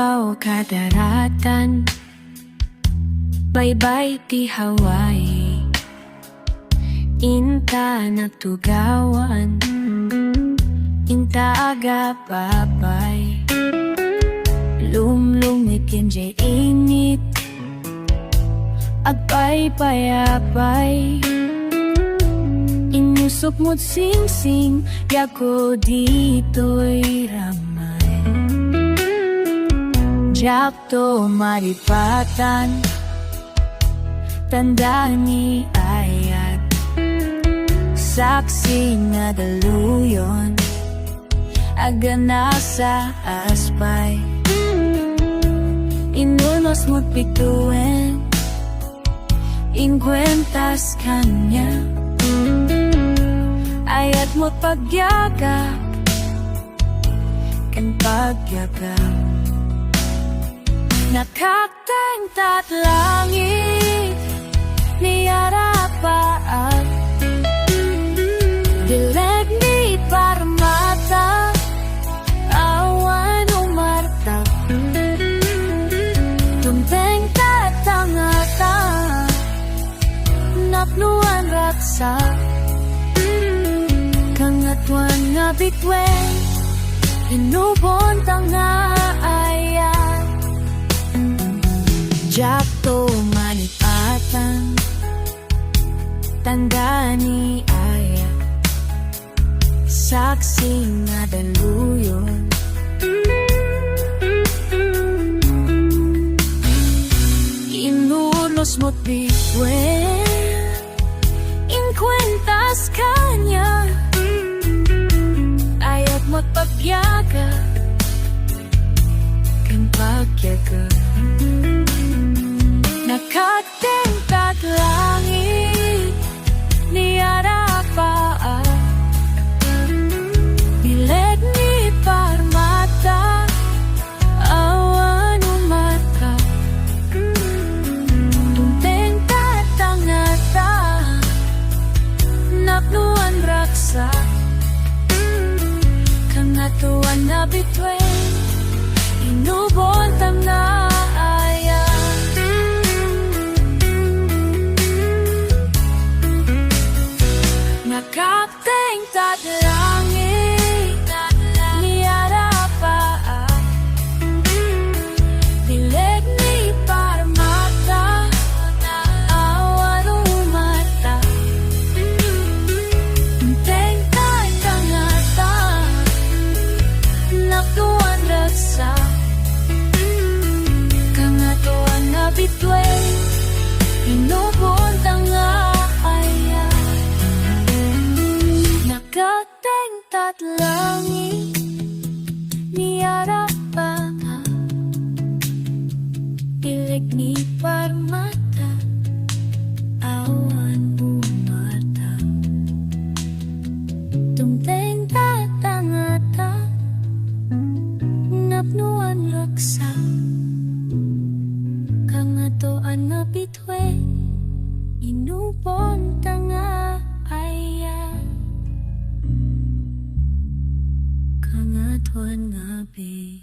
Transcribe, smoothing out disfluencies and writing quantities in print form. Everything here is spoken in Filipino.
Baw kadaratan, baybay ti Hawaii. Inta natugawan, inta aga babay. Lumlumit kenjay init, agpay payapay. Inusok mo't sing-sing, yako dito'y ramay. Jakto maripatan, tanda ni ayat. Saksi nga daluyon, aga nasa aspay. Inunos mo't pituin, ingkwentas kanya. Ayat mo't pagyagap, kan pagyagap. Nakaktentat langit, niyarapaat. Dileg ni parmata, awan umartak. Tumteng tatangata, napnuan raksa. Kangatuan nga bitwen, inubon tanga ayan. Jakto manipatan, tanda ni ayat. Saksi nga daluyon, inulos mo't bitwen, ingkwentas kanya. Ayat mo't pagyaga, kan pagyaga. Nakaktentat langit, niyarapaat. Bileg ni parmata, awan umarka. Tumteng tatangata, napnuan raksa. Kangatuan na bitwen, inubon tanga. Nakaktentat langit, niyarapaat. Dileg ni parmata, awan umata. Tumteng tatangata, napnuan raksa. Kangatuan na bitwen, inubon tanga. Nakaktentat langit, niyarapaat. Dileg ni parmata, awan umata. Tumteng tatangata, napnuan raksa. Kangatoan na bitwen, inubon tanga ayan. Kangatuan nga bi.